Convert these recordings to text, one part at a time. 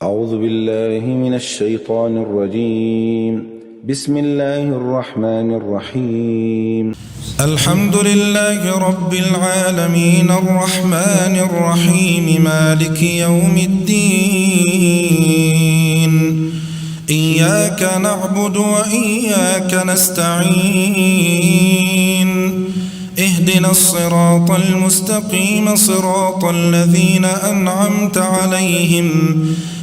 أعوذ بالله من الشيطان الرجيم. بسم الله الرحمن الرحيم. الحمد لله رب العالمين الرحمن الرحيم مالك يوم الدين. إياك نعبد وإياك نستعين. اهدنا الصراط المستقيم صراط الذين أنعمت عليهم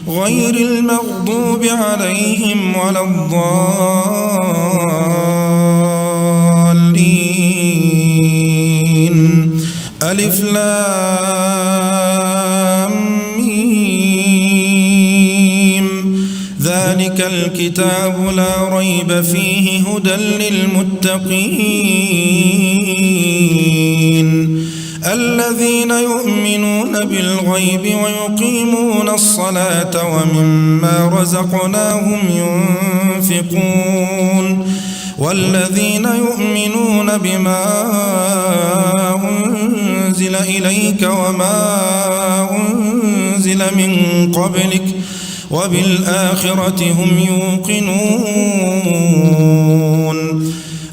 غير المغضوب عليهم ولا الضالين. ألف لام ميم. ذلك الكتاب لا ريب فيه هدى للمتقين الذين يؤمنون بالغيب ويقيمون الصلاة ومما رزقناهم ينفقون والذين يؤمنون بما أنزل إليك وما أنزل من قبلك وبالآخرة هم يوقنون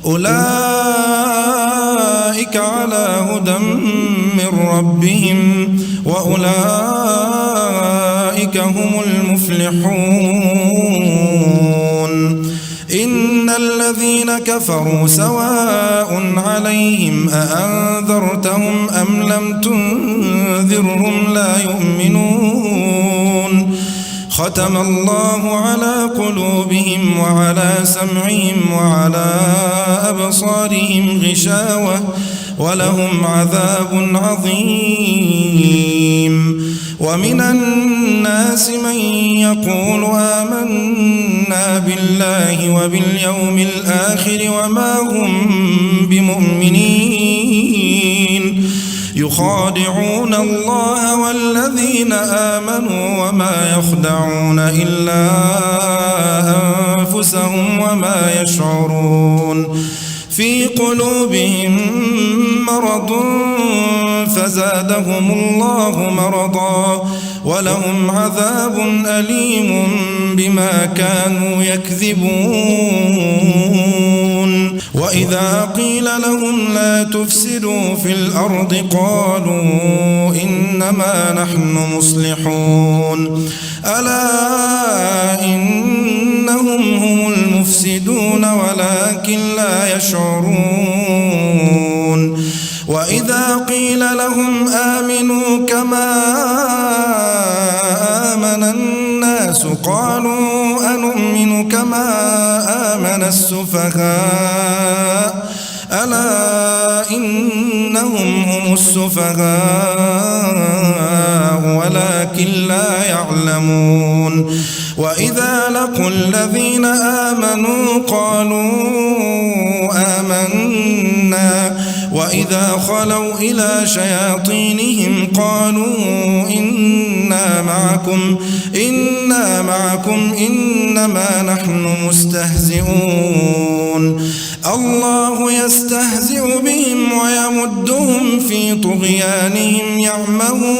أولئك على هدى من ربهم وأولئك هم المفلحون. إن الذين كفروا سواء عليهم أأنذرتهم أم لم تنذرهم لا يؤمنون. ختم الله على قلوبهم وعلى سمعهم وعلى أبصارهم غشاوة ولهم عذاب عظيم. ومن الناس من يقول آمنا بالله وباليوم الآخر وما هم بمؤمنين يخادعون الله والذين آمنوا وما يخدعون إلا أنفسهم وما يشعرون. في قلوبهم مرض فزادهم الله مرضا ولهم عذاب أليم بما كانوا يكذبون. وإذا قيل لهم لا تفسدوا في الأرض قالوا إنما نحن مصلحون ألا إنهم هم المفسدون ولكن لا يشعرون. وإذا قيل لهم آمنوا كما آمن الناس قالوا أنؤمن كما آمن السفهاء ألا إنهم هم السفهاء ولكن لا يعلمون. وإذا لقوا الذين آمنوا قالوا آمنا وإذا خلوا إلى شياطينهم قالوا إنا معكم إنما نحن مستهزئون. الله يستهزئ بهم ويمدهم في طغيانهم يعمهون.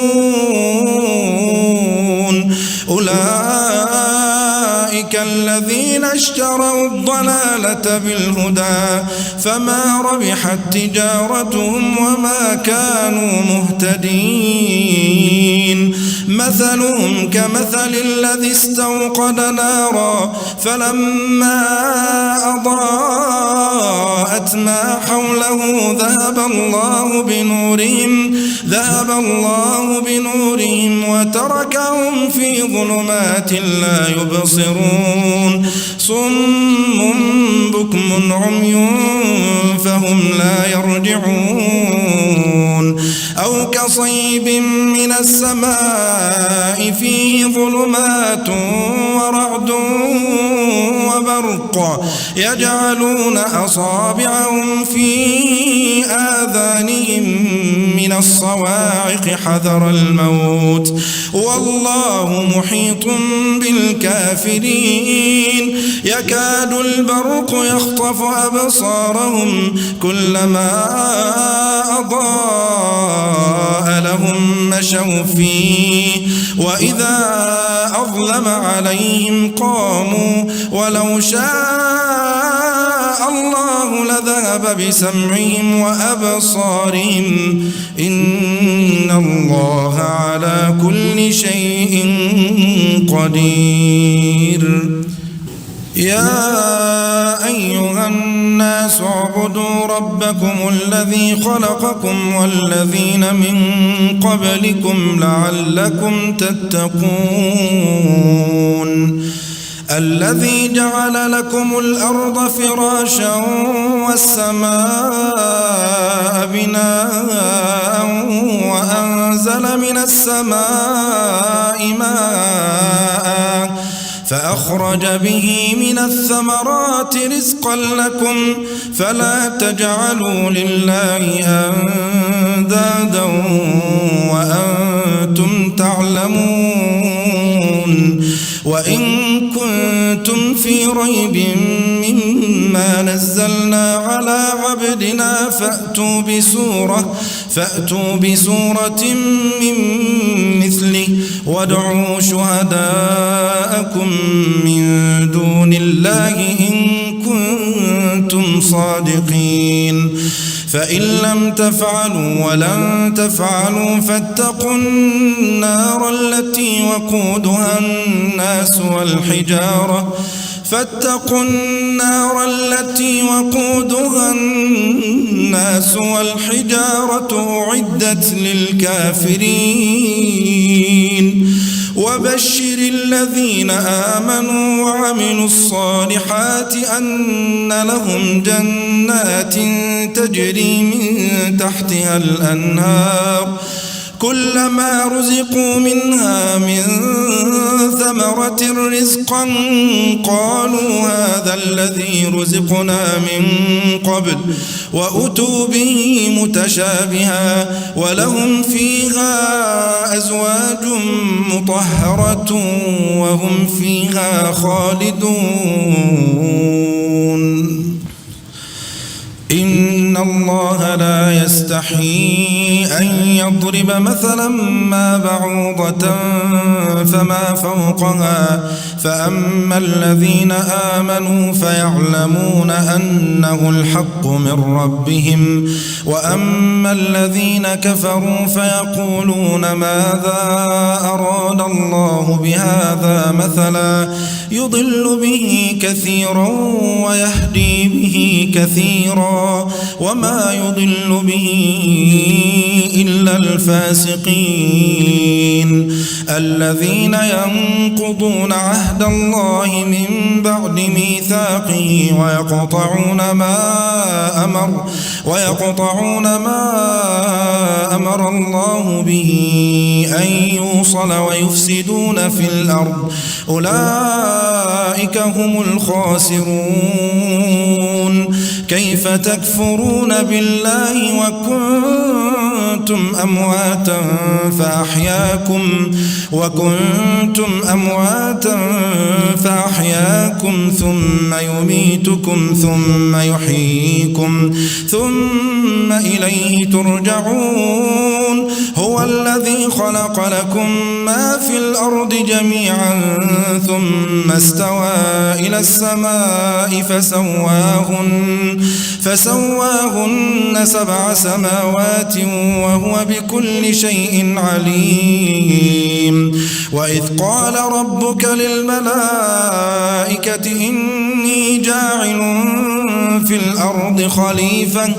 أولئك الذين اشتروا الضلالة بالهدى فما ربحت تجارتهم وما كانوا مهتدين. مثلهم كمثل الذي استوقد نارا فلما أضاءت ما حوله ذهب الله بنورهم وتركهم في ظلمات لا يبصرون. صم بكم عمي فهم لا يرجعون. أو كصيب من السماء فيه ظلمات ورعد وبرق يجعلون أصابعهم في آذانهم من الصواعق حذر الموت والله محيط بالكافرين يكاد البرق يخطف أبصارهم كلما أضاء لهم مشوا فيه وإذا أظلم عليهم قاموا ولو شاء الله لذهب بسمعهم وأبصارهم إن الله على كل شيء قدير يا أيها الناس اعبدوا ربكم الذي خلقكم والذين من قبلكم لعلكم تتقون الذي جعل لكم الأرض فراشا والسماء بناء وأنزل من السماء ماء فأخرج به من الثمرات رزقا لكم فلا تجعلوا لله أندادا وأنتم تعلمون وإن كنتم في ريب مما نزلنا على عبدنا فأتوا بسورة من مثله وادعوا شهداءكم من دون الله إن كنتم صادقين فإن لم تفعلوا ولن تفعلوا فاتقوا النار التي وقودها الناس والحجارة أعدت للكافرين وبشر الذين آمنوا وعملوا الصالحات أن لهم جنات تجري من تحتها الأنهار كلما رزقوا منها من ثمرة رزقا قالوا هذا الذي رزقنا من قبل وأتوا به متشابها ولهم فيها أزواج مطهرة وهم فيها خالدون إن الله لا يستحيي أن يضرب مثلا ما بعوضة فما فوقها فأما الذين آمنوا فيعلمون أنه الحق من ربهم وأما الذين كفروا فيقولون ماذا أراد الله بهذا مثلا يضل به كثيرا ويهدي به كثيرا وما يضل به إلا الفاسقين الذين ينقضون عهد الله من بعد ميثاقه ويقطعون ما أمر الله به أن يوصل ويفسدون في الأرض أولئك هم الخاسرون كيف تكفرون بالله وكنتم أمواتا فأحياكم ثم يميتكم ثم يحييكم ثم إليه ترجعون هو الذي خلق لكم ما في الأرض جميعا ثم استوى إلى السماء فسواهن 7 سماوات وهو بكل شيء عليم وإذ قال ربك للملائكة إني جاعل في الأرض خليفة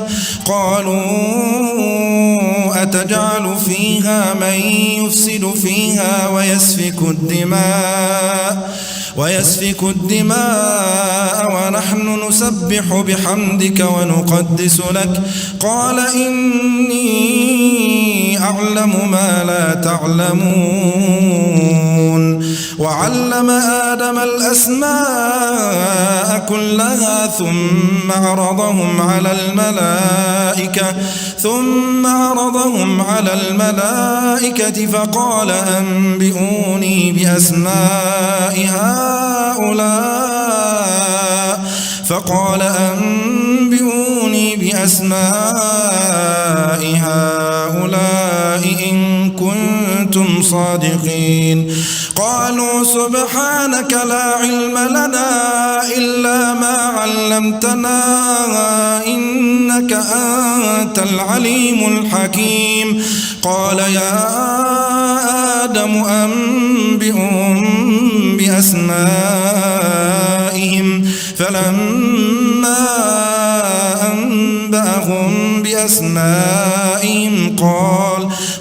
قالوا أتجعل فيها من يفسد فيها ويسفك الدماء ونحن نسبح بحمدك ونقدس لك قال إني أعلم ما لا تعلمون وعلم آدم الأسماء كلها ثم عرضهم على الملائكة فقال أنبئوني بأسماء هؤلاء إن كنتم صادقين. قالوا سبحانك لا علم لنا إلا ما علمتنا إنك أنت العليم الحكيم. قال يا آدم أنبئهم بأسمائهم فلما أنبأهم بأسمائهم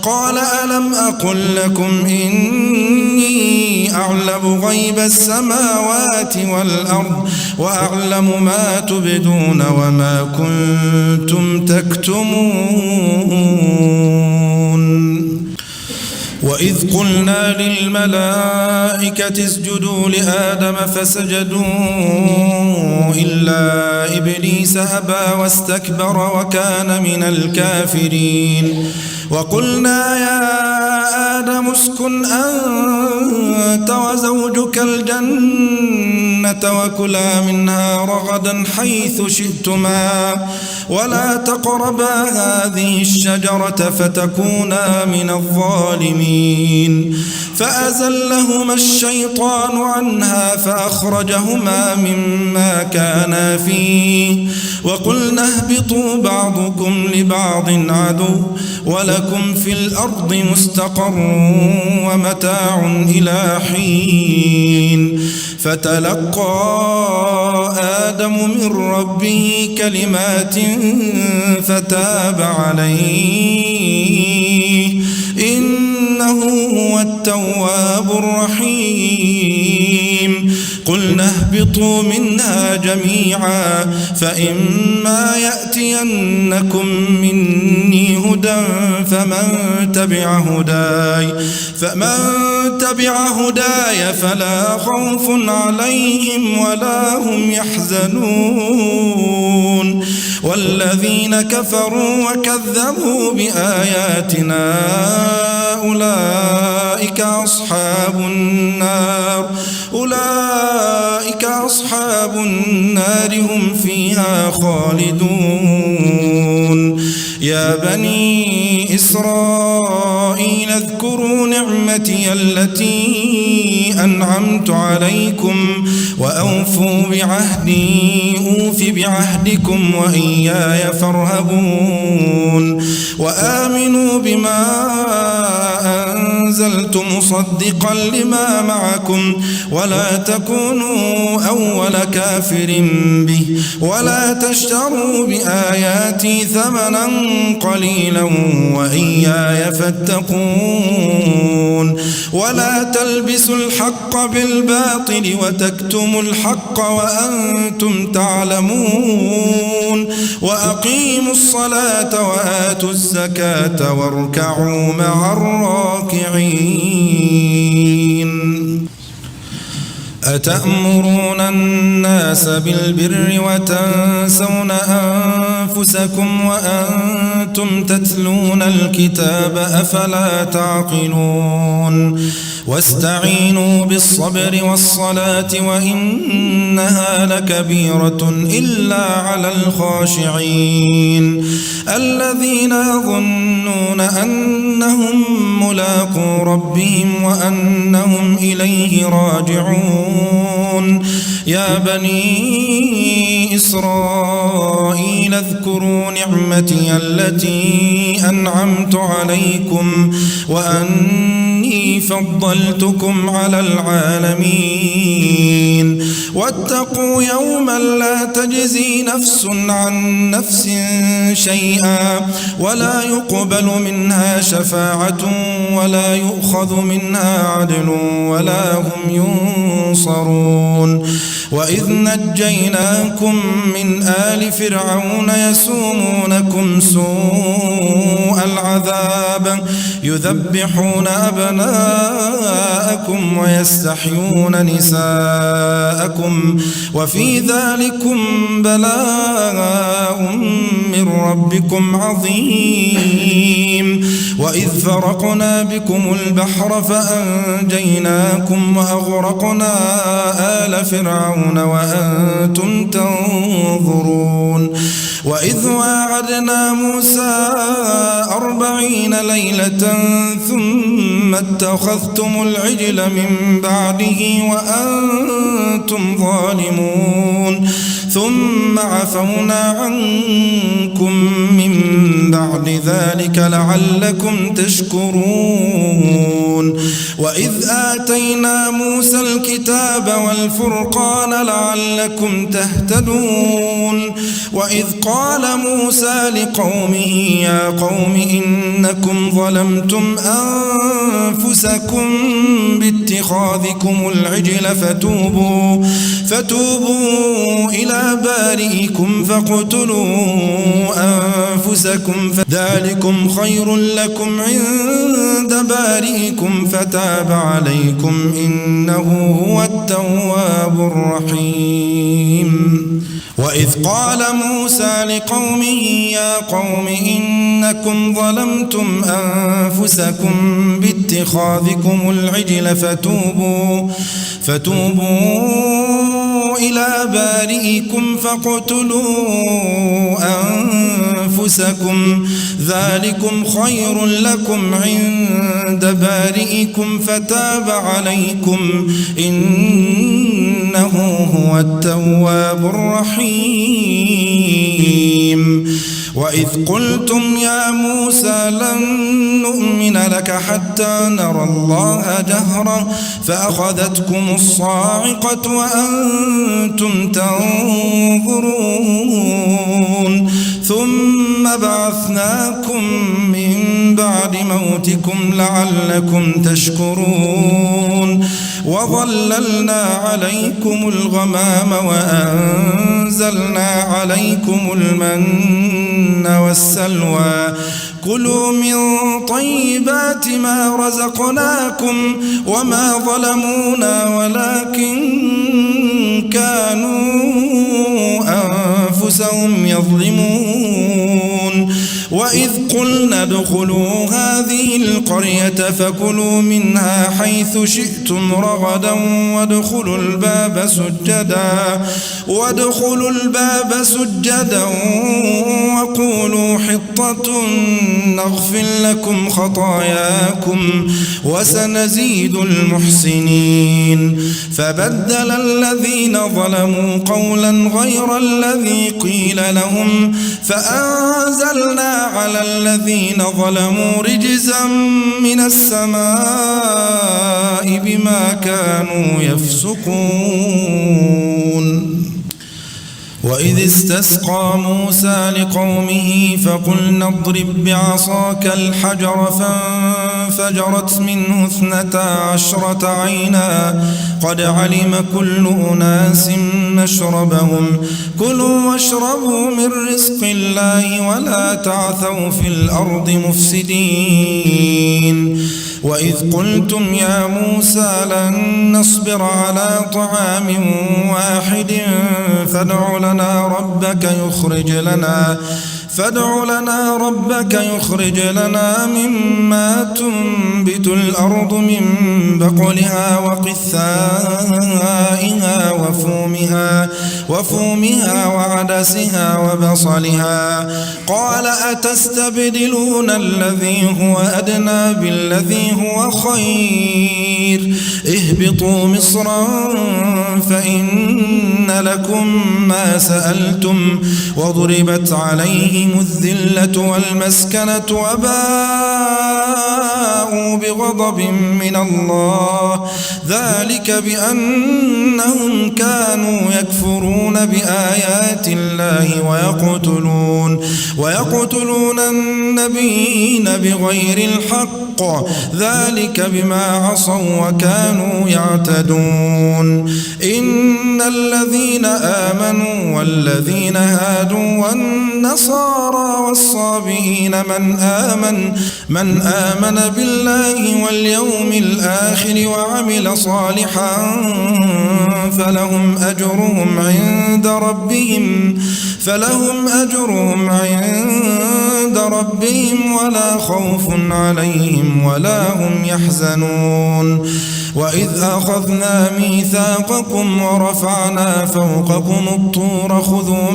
قال ألم أقل لكم إني أعلم غيب السماوات والأرض وأعلم ما تبدون وما كنتم تكتمون. وإذ قلنا للملائكة اسجدوا لآدم فسجدوا إلا إبليس أبى واستكبر وكان من الكافرين. وقلنا يا آدم اسكن أنت وزوجك الجنة وكلا منها رغدا حيث شئتما ولا تقربا هذه الشجرة فتكونا من الظالمين. فأزلهما الشيطان عنها فأخرجهما مما كانا فيه وقلنا اهبطوا بعضكم لبعض عدو ولكم في الأرض مستقر ومتاع إلى حين. فتلقى آدم من ربه كلمات فتاب عليه إنه هو التواب الرحيم. قلنا اهبطوا منها جميعا فإما يأتينكم مني هدى فمن تبع هداي فلا خوف عليهم ولا هم يحزنون. والذين كفروا وكذبوا بآياتنا أولئك أصحاب النار هم فيها خالدون. يا بني إسرائيل اذكروا نعمتي التي أنعمت عليكم وأوفوا بعهدي أوف بعهدكم وإياي فارهبون. وآمنوا بما أنزلت مصدقا لما معكم ولا تكونوا أول كافر به ولا تشتروا بآياتي ثمنا قليلا وإياي فاتقون. ولا تلبسوا الحق بالباطل وتكتموا الحق وأنتم تعلمون. وأقيموا الصلاة وآتوا الزكاة واركعوا مع الراكعين. أتأمرون الناس بالبر وتنسون أنفسكم وأنتم تتلون الكتاب أفلا تعقلون. واستعينوا بالصبر والصلاة وإنها لكبيرة إلا على الخاشعين الذين يظنون أنهم ملاقو ربهم وأنهم إليه راجعون. يا بني إسرائيل اذكروا نعمتي التي أنعمت عليكم وأني فضلتكم على العالمين. واتقوا يوما لا تجزي نفس عن نفس شيئا ولا يقبل منها شفاعة ولا يؤخذ منها عدل ولا هم ينصرون وإذ نجيناكم من آل فرعون يسومونكم سوء العذاب يذبحون أبناءكم ويستحيون نساءكم وفي ذلكم بلاء من ربكم عظيم وإذ فرقنا بكم البحر فأنجيناكم وأغرقنا آل فرعون وأنتم تنظرون وإذ واعدنا موسى 40 ليلة ثم اتخذتم العجل من بعده وأنتم ظالمون ثم عفونا عنكم من بعد ذلك لعلكم تشكرون وإذ آتينا موسى الكتاب والفرقان لعلكم تهتدون وإذ قال موسى لقومه يا قوم إنكم ظلمتم أنفسكم باتخاذكم العجل فتوبوا إلى بارئكم فاقتلوا أنفسكم ذلكم خير لكم عند بارئكم فتاب عليكم إنه هو التواب الرحيم وإذ قال موسى لقومه يا قوم إنكم ظلمتم أنفسكم باتخاذكم العجل فتوبوا إلى بارئكم فاقتلوا أنفسكم ذلكم خير لكم عند بارئكم فتاب عليكم إنه هو التواب الرحيم وإذ قلتم يا موسى لن نؤمن لك حتى نرى الله جهرا فأخذتكم الصاعقة وأنتم تنظرون ثم بعثناكم من بعد موتكم لعلكم تشكرون وظللنا عليكم الغمام وأنزلنا عليكم المن والسلوى كلوا من طيبات ما رزقناكم وما ظلمونا ولكن كانوا أنفسهم يظلمون وإذ قلنا ادخلوا هذه القرية فكلوا منها حيث شئتم رغدا وادخلوا الباب سجدا وقولوا حطة نغفر لكم خطاياكم وسنزيد المحسنين فبدل الذين ظلموا قولا غير الذي قيل لهم فأنزلنا على الذين ظلموا رجزا من السماء بما كانوا يفسقون وإذ استسقى موسى لقومه فقلنا اضرب بعصاك الحجر فانفجرت منه 12 عينا قد علم كل أناس مشربهم كلوا واشربوا من رزق الله ولا تعثوا في الأرض مفسدين وإذ قلتم يا موسى لن نصبر على طعام واحد فادع لنا ربك يخرج لنا مما تنبت الأرض من بقلها وقثائها وفومها وعدسها وبصلها قال أتستبدلون الذي هو أدنى بالذي هو خير اهبطوا مصرا فإن لكم ما سألتم وضربت عليهم الذلة والمسكنة وباءوا بغضب من الله ذلك بأن أنهم كانوا يكفرون بآيات الله ويقتلون النبيين بغير الحق ذلك بما عصوا وكانوا يعتدون إن الذين آمنوا والذين هادوا والنصارى والصابئين من آمن بالله واليوم الآخر وعمل صالحا فلهم أجرهم عند ربهم ولا خوف عليهم ولا هم يحزنون وإذ أخذنا ميثاقكم ورفعنا فوقكم الطور خذوا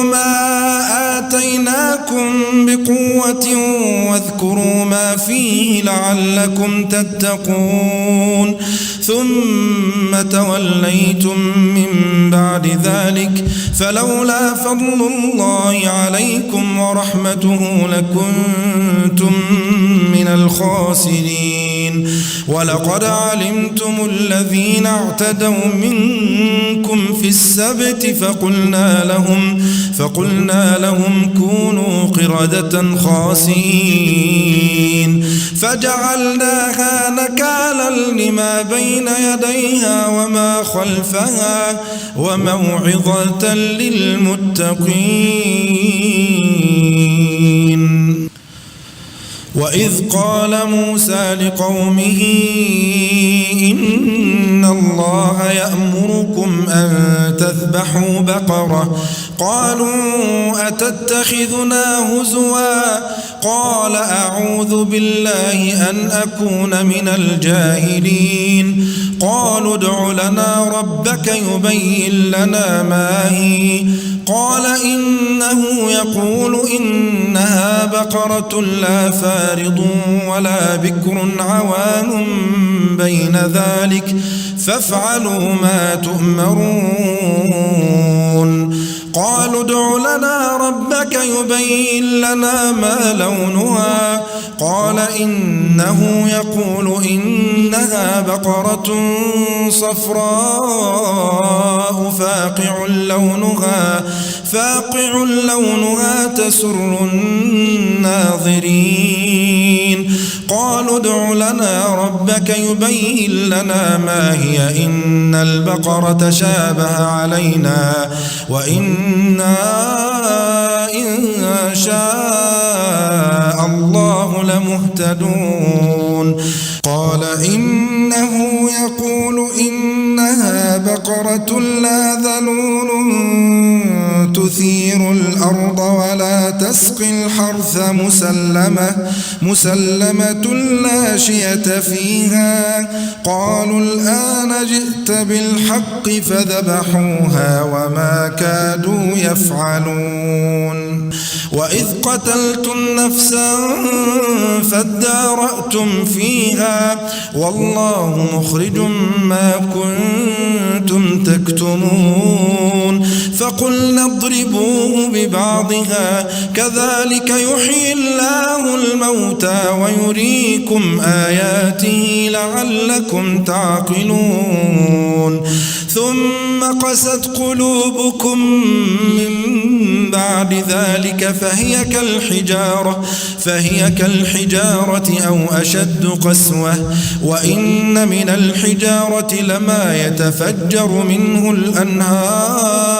ما آتيناكم بقوة واذكروا ما فيه لعلكم تتقون ثم توليتم من بعد ذلك فلولا فضل الله عليكم ورحمته لكنتم من الخاسرين ولقد علمتم الذين اعتدوا منكم في السبت فقلنا لهم كونوا قردة خاسئين فجعلناها نكالا لما بين يديها وما خلفها وموعظة للمتقين وإذ قال موسى لقومه إن الله يأمركم أن تذبحوا بقرة قالوا أتتخذنا هزوا قال أعوذ بالله أن أكون من الجاهلين قالوا ادع لنا ربك يبين لنا ما هي قال إنه يقول إنها بقرة لا فارض ولا بكر عوان بين ذلك فافعلوا ما تؤمرون قالوا ادع لنا ربك يبين لنا ما لونها قال إنه يقول إنها بقرة صفراء فاقع لونها تسر الناظرين قالوا ادع لنا ربك يبين لنا ما هي إن البقرة شابه علينا وإنا إن شاء الله لمهتدون قال إنه يقول إنها بقرة لا ذلول تثير الأرض ولا تسقي الحرث مسلمة لا شية فيها قالوا الآن جئت بالحق فذبحوها وما كادوا يفعلون وإذ قتلتم نفسا فادارأتم فيها والله مخرج ما كنتم تكتمون فقلنا اضربوه ببعضها كذلك يحيي الله الموتى ويريكم آياته لعلكم تعقلون ثم قست قلوبكم من بعد ذلك فهي كالحجارة أو أشد قسوة وإن من الحجارة لما يتفجر منه الأنهار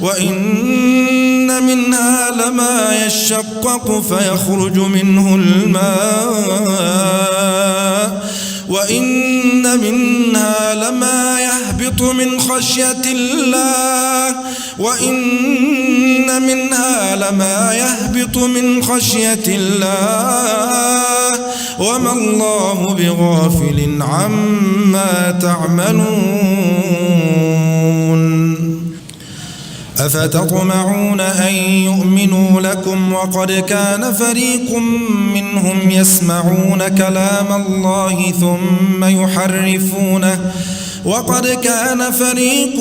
وإن منها لما يشقق فيخرج منه الماء وإن منها لما يهبط من خشية الله وما الله بغافل عما تعملون أفتطمعون أن يؤمنوا لكم وقد كان فريق منهم يسمعون كلام الله ثم وقد كان فريق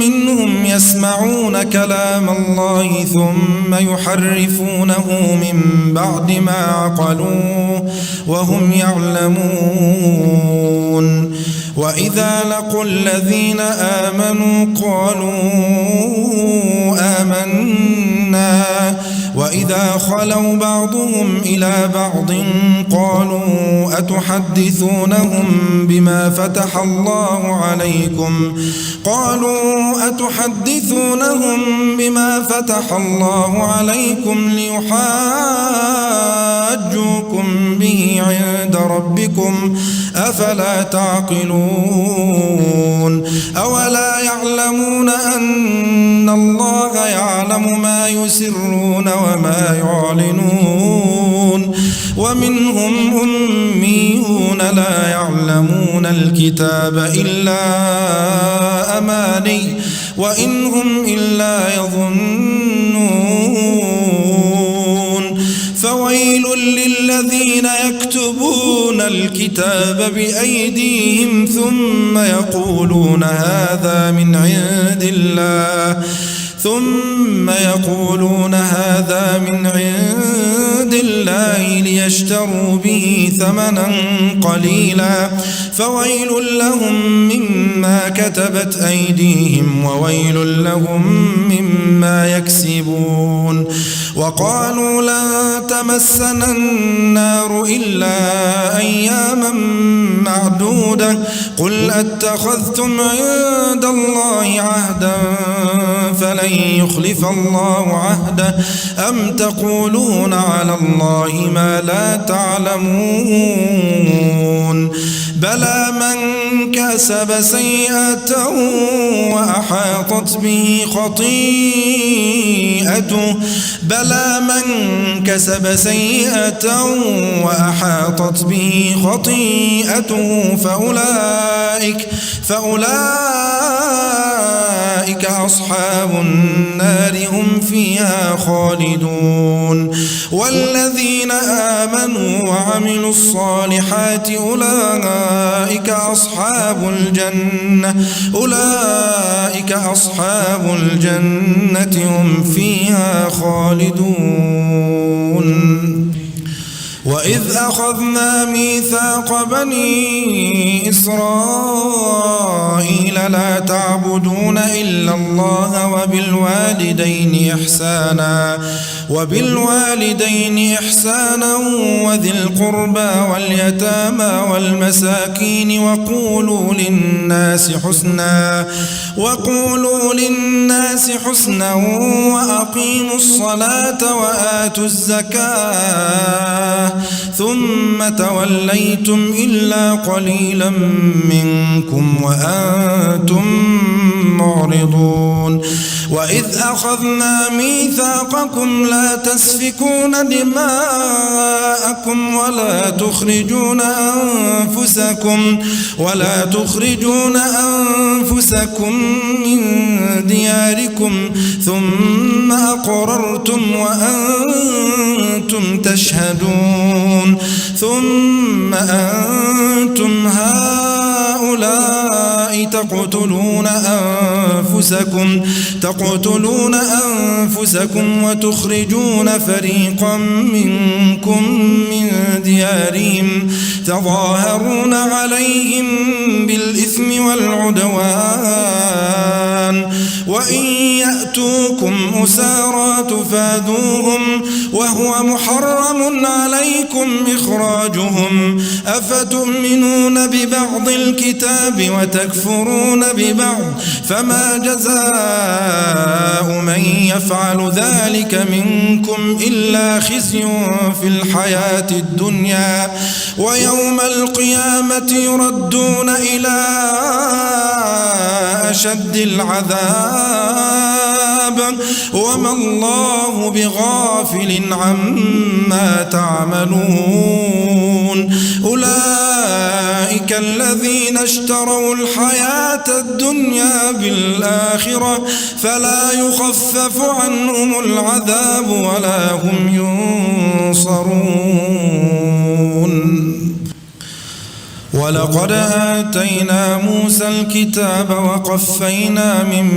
منهم يسمعون كلام الله ثم يحرفونه من بعد ما عقلوه وهم يعلمون وإذا لقوا الذين آمنوا قالوا آمنا وإذا خلوا بعضهم إلى بعض قالوا أتحدثونهم بما فتح الله عليكم ليحاجوكم به عند ربكم أفلا تعقلون أولا يعلمون أن الله يعلم ما يسرون وما يعلنون ومنهم أميون لا يعلمون الكتاب إلا أماني وإن هم إلا يظنون فويل للذين يكتبون الكتاب بأيديهم ثم يقولون هذا من عند الله ليشتروا به ثمنا قليلا فويل لهم مما كتبت أيديهم وويل لهم مما يكسبون وقالوا لن تمسنا النار إلا أياما معدودة قل أتخذتم عند الله عهدا فلن يخلف الله عهده أم تقولون على الله ما لا تعلمون بلى من كسب سيئة وأحاطت به خطيئته فأولئك أصحاب النار هم فيها خالدون والذين آمنوا وعملوا الصالحات أولئك أصحاب الجنة هم فيها خالدون وإذ أخذنا ميثاق بني إسرائيل لا تعبدون إلا الله وبالوالدين إحسانا وذي القربى واليتامى والمساكين وقولوا للناس حسنا وأقيموا الصلاة وآتوا الزكاة ثم توليتم إلا قليلا منكم وأنتم معرضون وإذ أخذنا ميثاقكم لا تسفكون دماءكم ولا تخرجون أنفسكم من دياركم ثم أقررتم وأنتم تشهدون ثم أنتم هؤلاء تقتلون أنفسكم وتخرجون فريقا منكم من ديارهم تظاهرون عليهم بالإثم والعدوان وإن يأتوكم أسارى تفادوهم وهو محرم عليكم إخراجهم أفتؤمنون ببعض الكتاب وتكفرون ببعض فما جزاء من يفعل ذلك منكم إلا خزي في الحياة الدنيا ويوم القيامة يردون إلى أشد العذاب وما الله بغافل عما تعملون أولئك الذين اشتروا الحياة الدنيا بالآخرة فلا يخفف عنهم العذاب ولا هم ينصرون ولقد آتينا موسى الكتاب وقفينا من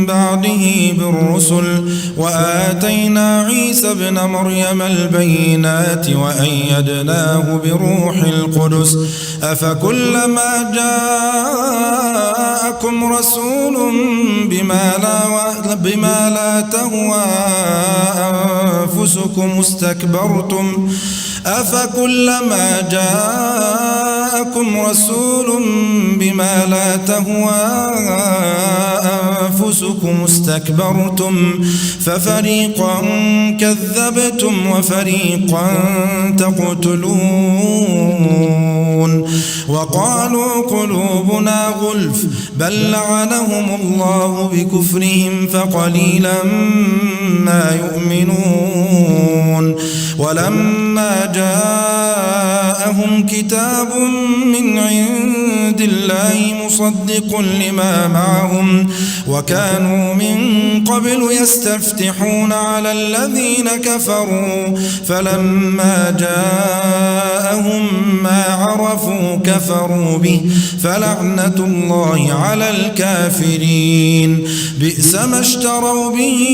بعده بالرسل وآتينا عيسى ابن مريم البينات وأيدناه بروح القدس أفكلما جاءكم رسول بما لا تهوى أنفسكم استكبرتم أفكلما جاءكم رسول بما لا تهوى أنفسكم استكبرتم ففريقا كذبتم وفريقا تقتلون وقالوا قلوبنا غلف بل لعنهم الله بكفرهم فقليلا ما يؤمنون ولما جاءهم كتاب من عند الله مصدق لما معهم وكانوا من قبل يستفتحون على الذين كفروا فلما جاءهم ما عرفوا كفروا به فلعنة الله على الكافرين بئس ما اشتروا به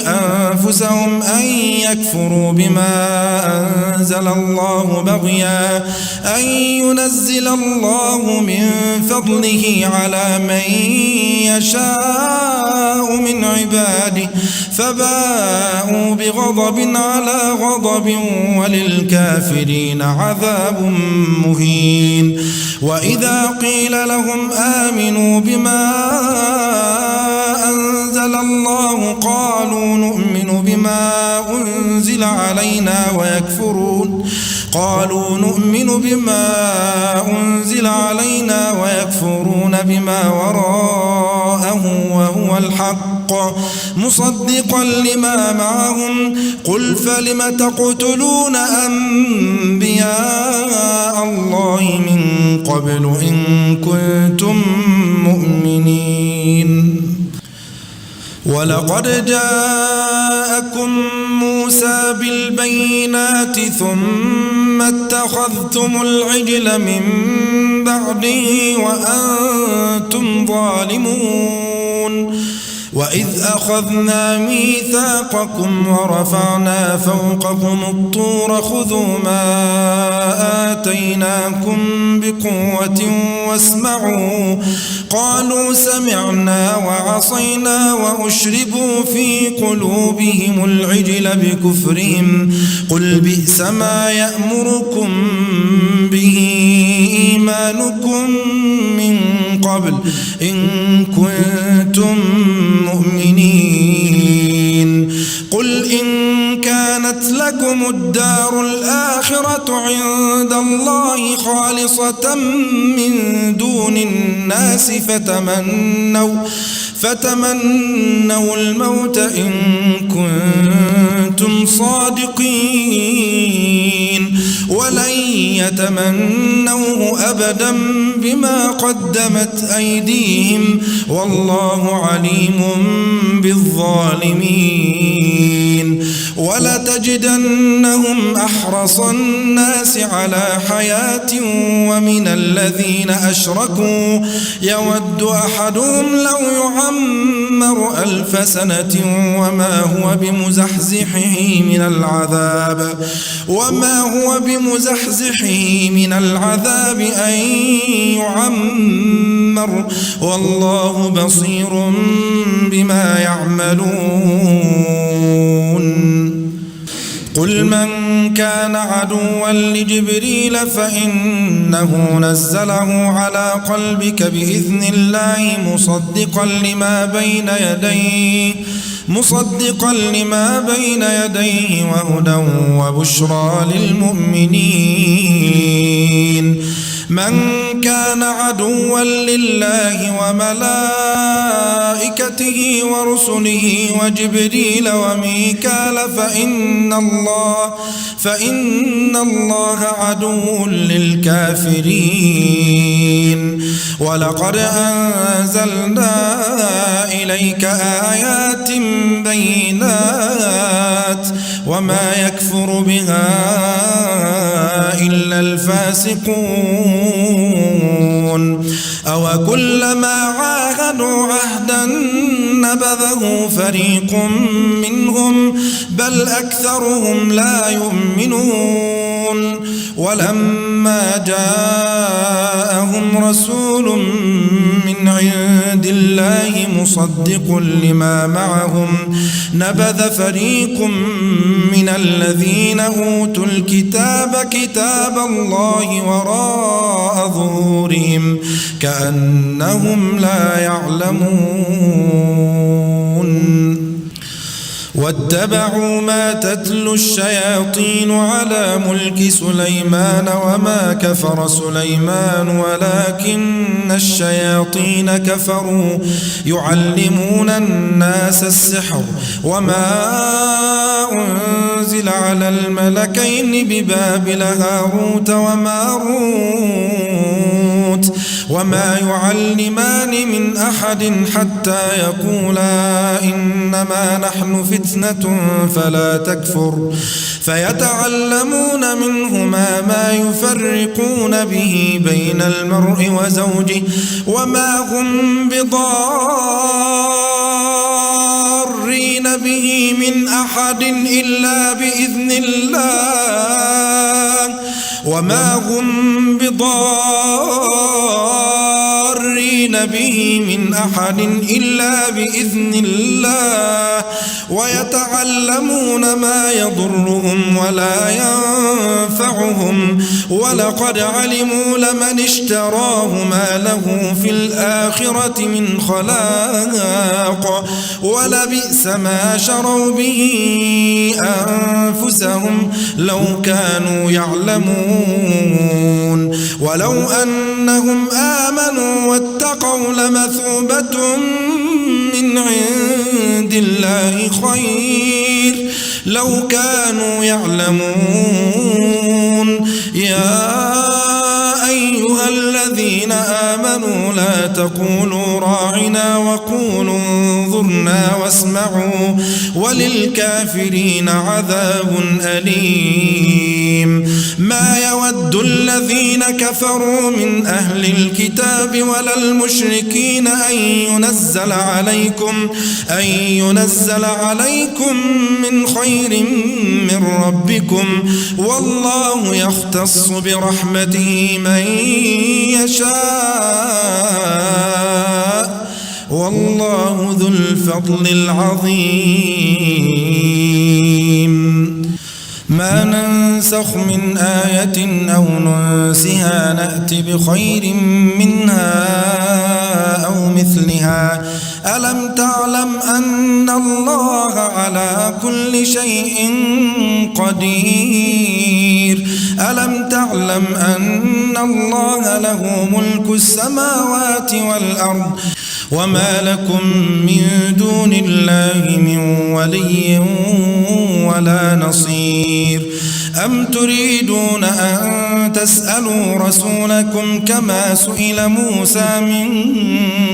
أنفسهم أن يكفروا بما أنزل الله بغيا أن ينزل الله من فضله على من يشاء من عباده فباءوا بغضب على غضب وللكافرين عذاب مهين وإذا قيل لهم آمنوا بما أنزل الله قالوا نؤمن بما أنزل علينا ويكفرون بما وراءه وهو الحق مصدقا لما معهم قل فلم تقتلون أنبياء الله من قبل إن كنتم مؤمنين ولقد جاءكم موسى بالبينات ثم اتخذتم العجل من بعده وأنتم ظالمون وإذ أخذنا ميثاقكم ورفعنا فوقكم الطور خذوا ما آتيناكم بقوة واسمعوا قالوا سمعنا وعصينا وأشربوا في قلوبهم العجل بكفرهم قل بئس ما يأمركم به إيمانكم من قبل إن كنتم مؤمنين قل إن كانت لكم الدار الآخرة عند الله خالصة من دون الناس فتمنوا الموت إن كنتم صادقين ولن يتمنوه أبدا بما قدمت أيديهم والله عليم بالظالمين ولتجدنهم أحرص الناس على حياة ومن الذين أشركوا يود أحدهم لو يعمر 1000 سنة وما هو بمزحزحه من العذاب أن يعمر والله بصير بما يعملون قل من كان عدوا لجبريل فإنه نزله على قلبك بإذن الله مصدقا لما بين يديه وهدى وبشرى للمؤمنين من كان عدوا لله وملائكته ورسله وجبريل وميكال فإن الله عدو للكافرين ولقد أنزلنا إليك آيات بينات وما يكفر بها إلا الفاسقون أو كلما عاهدوا عهدا نبذه فريق منهم بل أكثرهم لا يؤمنون ولما جاءهم رسول من عند الله مصدق لما معهم نبذ فريق من الذين أوتوا الكتاب كتاب الله وراء ظهورهم كأنهم لا يعلمون واتبعوا ما تتلو الشياطين على ملك سليمان وما كفر سليمان ولكن الشياطين كفروا يعلمون الناس السحر وما أنزل على الملكين ببابل هاروت وماروت وما يعلمان من أحد حتى يقولا إنما نحن فتنة فلا تكفر فيتعلمون منهما ما يفرقون به بين المرء وزوجه وما هم بضارين به من أحد إلا بإذن الله وما هم بضارين به من أحد إلا بإذن الله ويتعلمون ما يضرهم ولا ينفعهم ولقد علموا لمن اشتراه ما له في الآخرة من خلاق ولبئس ما شروا به أنفسهم لو كانوا يعلمون ولو أنهم آمنوا واتقوا لمثوبة من عند الله خير لو كانوا يعلمون يا أيها الذين آمنوا لا تقولوا راعنا وقولوا انظرنا واسمعوا وللكافرين عذاب أليم ما يود الذين كفروا من أهل الكتاب ولا المشركين أن ينزل عليكم من خير من ربكم والله يختص برحمته من يشاء والله ذو الفضل العظيم ما ننسخ من آية أو ننسها نأتي بخير منها أو مثلها ألم تعلم أن الله على كل شيء قدير ألم تعلم أن الله له ملك السماوات والأرض وما لكم من دون الله من ولي ولا نصير أم تريدون أن تسألوا رسولكم كما سئل موسى من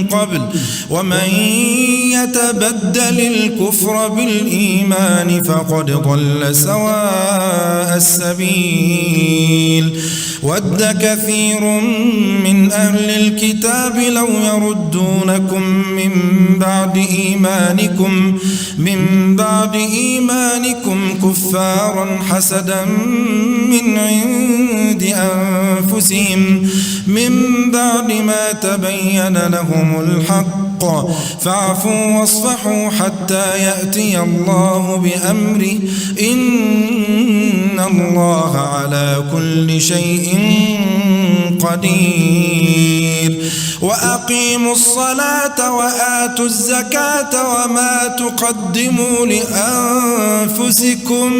قبل ومن يتبدل الكفر بالإيمان فقد ضل سواء السبيل ود كثير من أهل الكتاب لو يردونكم من بعد إيمانكم كفارا حسدا من عند أنفسهم من بعد ما تبين لهم الحق فاعفوا واصفحوا حتى يأتي الله بأمره إن الله على كل شيء قدير وأقيموا الصلاة وآتوا الزكاة وما تقدموا لأنفسكم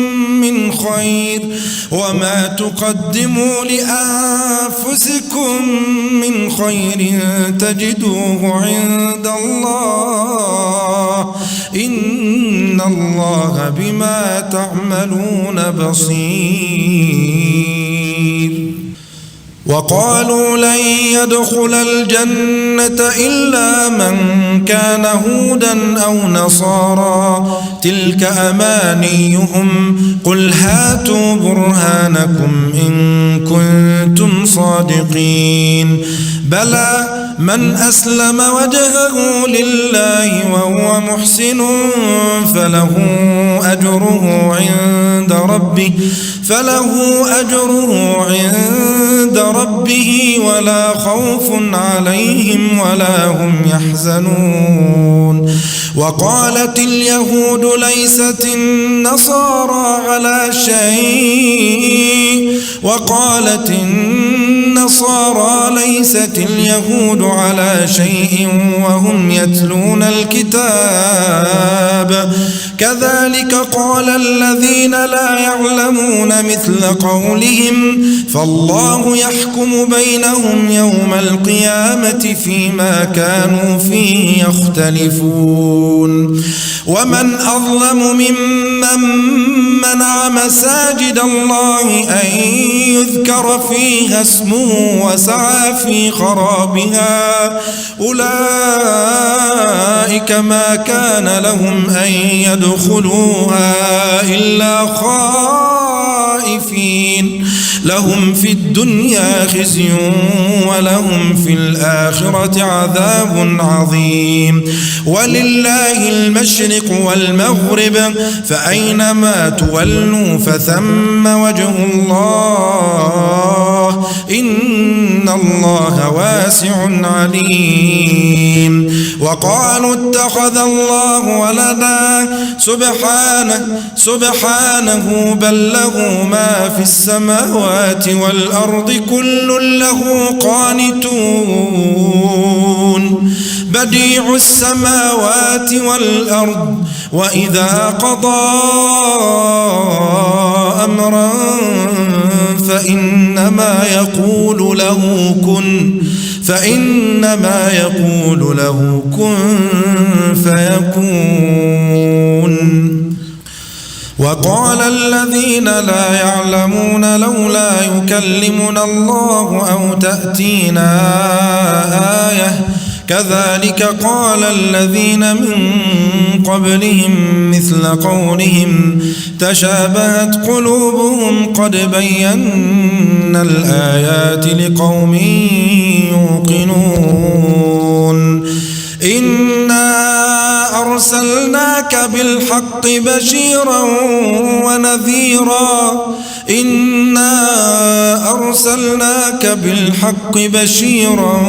من خير تجدوه عند الله إن الله بما تعملون بصير وقالوا لن يدخل الجنة إلا من كان هودا أو نصارى تلك أمانيهم قل هاتوا برهانكم إن كنتم صادقين بلى من أسلم وجهه لله وهو محسن فله أجره عند ربه ولا خوف عليهم ولا هم يحزنون وقالت اليهود ليست النصارى على شيء وقالت النصارى ليست اليهود على شيء وهم يتلون الكتاب كذلك قال الذين لا يعلمون مثل قولهم فالله يحكم بينهم يوم القيامة فيما كانوا فيه يختلفون ومن أظلم ممن منع مساجد الله أن يذكر فيها اسمه وسعى في خرابها أولئك ما كان لهم أن يدخلوها إلا خائفين لهم في الدنيا خزي ولهم في الآخرة عذاب عظيم ولله المشرق والمغرب فأينما تولوا فثم وجه الله إن الله واسع عليم وقالوا اتخذ الله ولدا سبحانه بل له ما في السماوات والأرض كل له قانتون بديع السماوات والأرض وإذا قضى أمرا فإنما يقول له كن فيكون وقال الذين لا يعلمون لولا يكلمنا الله أو تأتينا آية كذلك قال الذين من قبلهم مثل قولهم تشابهت قلوبهم قد بينا الآيات لقوم يوقنون إنا أرسلناك بالحق بشيرا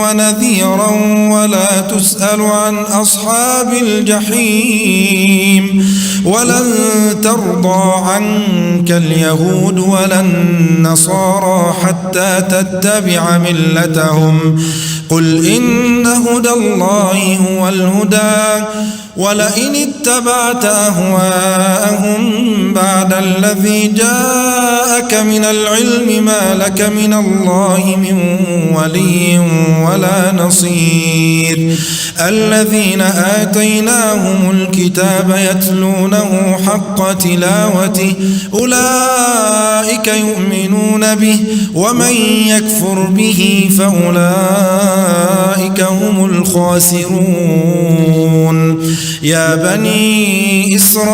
ونذيرا ولا تسأل عن أصحاب الجحيم ولن ترضى عنك اليهود ولا النصارى حتى تتبع ملتهم قل إن هدى الله هو الهدى ولئن اتبعت أهواءهم بعد الذي جاءك من العلم ما لك من الله من ولي ولا نصير الذين آتيناهم الكتاب يتلونه حق تلاوته أولئك يؤمنون به ومن يكفر به فأولئك هم الخاسرون يا بني إسرائيل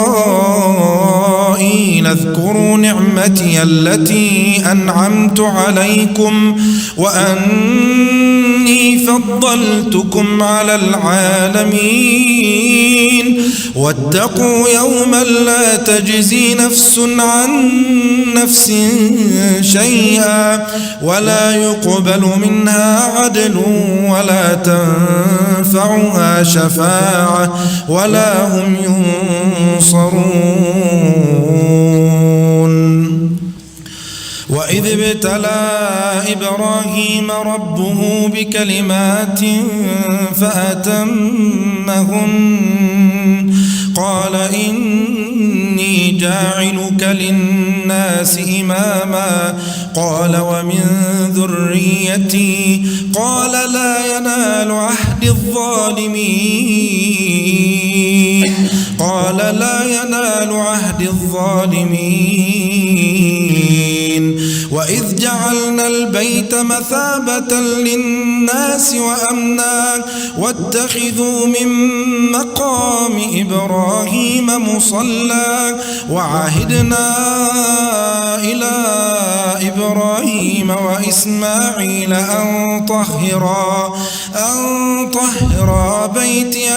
اذكروا نعمتي التي أنعمت عليكم وأني فضلتكم على العالمين واتقوا يوما لا تجزي نفس عن نفس شيئا ولا يقبل منها عدل ولا تنفعها شفاعة ولا هم ينصرون وإذ ابتلى إبراهيم ربه بكلمات فأتمهن قال إني جاعلك للناس إماما قال ومن ذريتي قال لا ينال عهد الظالمين وإذ جعلنا البيت مثابة للناس وأمنا واتخذوا من مقام إبراهيم مصلى وعهدنا إلى إبراهيم وإسماعيل أن طهرا بيتي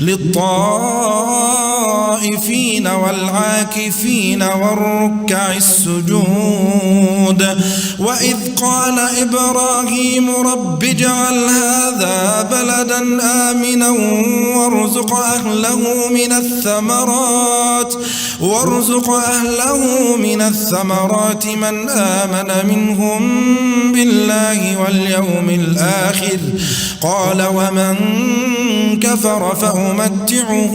للطائفين والعاكفين والركع السجود. وإذ قال إبراهيم رب اجعل هذا بلدا آمنا وارزق أهله من الثمرات من آمن منهم بالله واليوم الآخر قال ومن كفر فأمتعه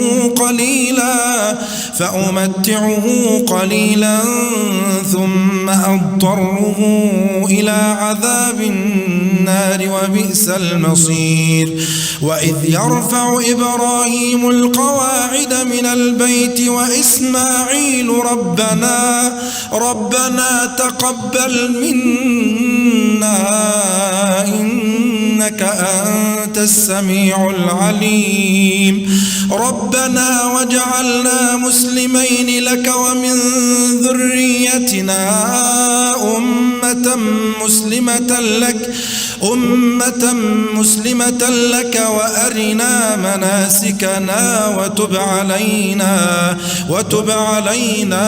قليلا ثم أضطره إلى عذاب النار وبئس المصير. وإذ يرفع إبراهيم القواعد من البيت وإسماعيل ربنا تقبل منا إنك أنت السميع العليم ربنا واجعلنا مسلمين لك ومن ذريتنا أمة مسلمة لك وأرنا مناسكنا وتب علينا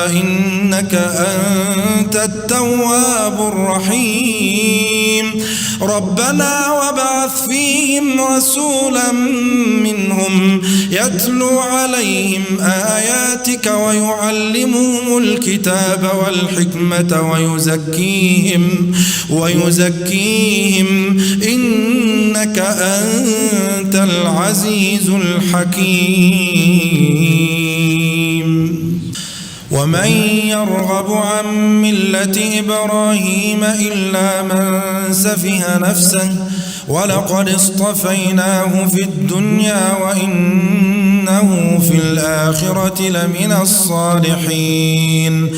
إنك أنت التواب الرحيم. ربنا وابعث فيهم رسولا منهم يتلو عليهم آياتك ويعلمهم الكتاب والحكمة ويزكيهم إنك أنت العزيز الحكيم. ومن يرغب عن ملة إبراهيم إلا من سفه نفسه ولقد اصطفيناه في الدنيا وإنه في الآخرة لمن الصالحين.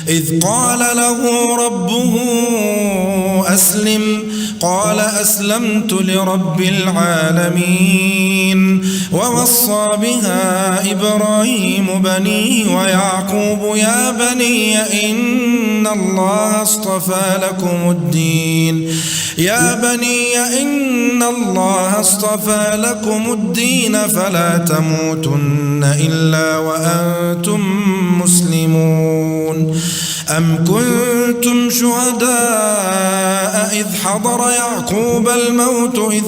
إذ قال له ربه أسلم قال أسلمت لرب العالمين. ووصى بها إبراهيم بنيه ويعقوب يا بني إن الله اصطفى لكم الدين فلا تموتن إلا وأنتم مسلمون. أم كنتم شهداء إذ حضر يعقوب الموت إذ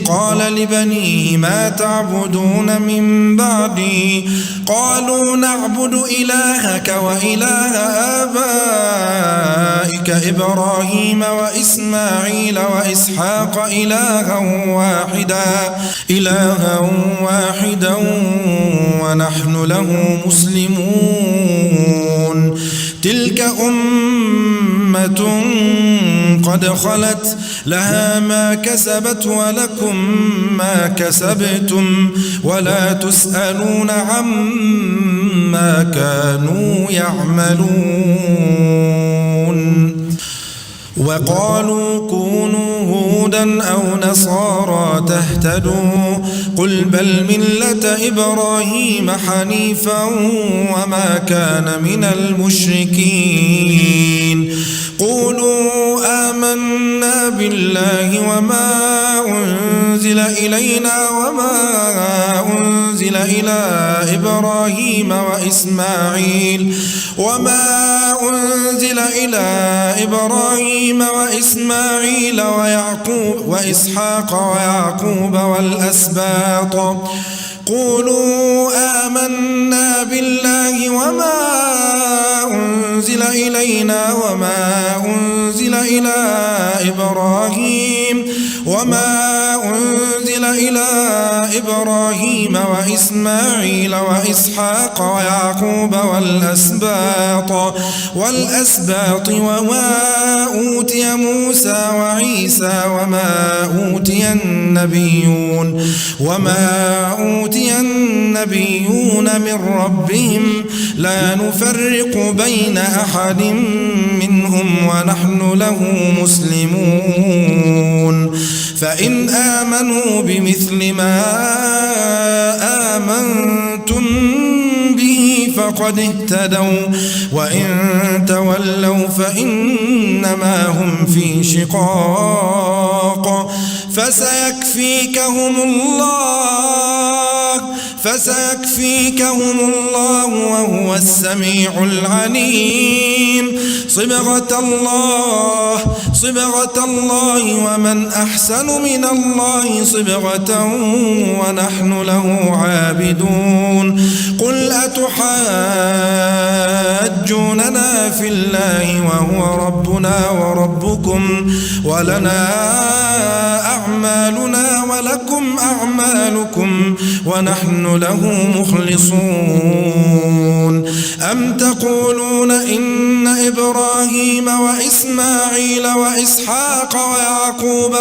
قال لبنيه ما تعبدون من بعدي قالوا نعبد إلهك وإله آبائك إبراهيم وإسماعيل وإسحاق إلها واحدا ونحن له مسلمون. تلك أمة قد خلت لها ما كسبت ولكم ما كسبتم ولا تسألون عما كانوا يعملون. وقالوا كونوا هودا أو نصارى تهتدوا قل بل ملة إبراهيم حنيفا وما كان من المشركين. قولوا آمنا بالله وما أنزل إلينا وما أنزل إلى إبراهيم وإسماعيل وإسحاق ويعقوب والأسباط. قولوا آمنا بالله وما أنزل إلينا وما أنزل إلى إبراهيم وما أنزل إلى إبراهيم وإسماعيل وإسحاق ويعقوب والأسباط وما أوتي موسى وعيسى وما أوتي النبيون من ربهم لا نفرق بين أحد منهم ونحن له مسلمون فإن آمنوا بمثل ما آمنتم به فقد اهتدوا وإن تولوا فإنما هم في شقاق فسيكفيكهم الله وهو السميع العليم صبغة الله ومن أحسن من الله صبغة ونحن له عابدون قل أتحاجوننا في الله وهو ربنا وربكم ولنا أعمالنا ولكم أعمالكم ونحن له مخلصون أم تقولون إن إبراهيم وإسماعيل وإسحاق ويعقوب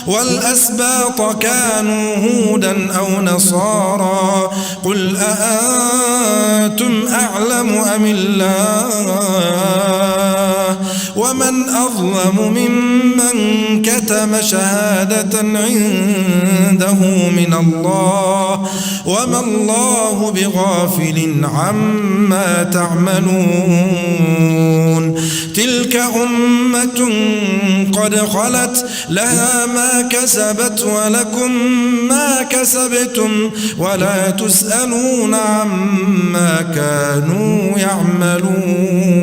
والأسباط كانوا هودا أو نصارى قل أأنتم أعلم أم الله ومن أظلم ممن كتم شهادة عنده من الله وما الله بغافل عما تعملون تلك أمة قد خلت لها ما كسبت ولكم ما كسبتم ولا تسألون عما كانوا يعملون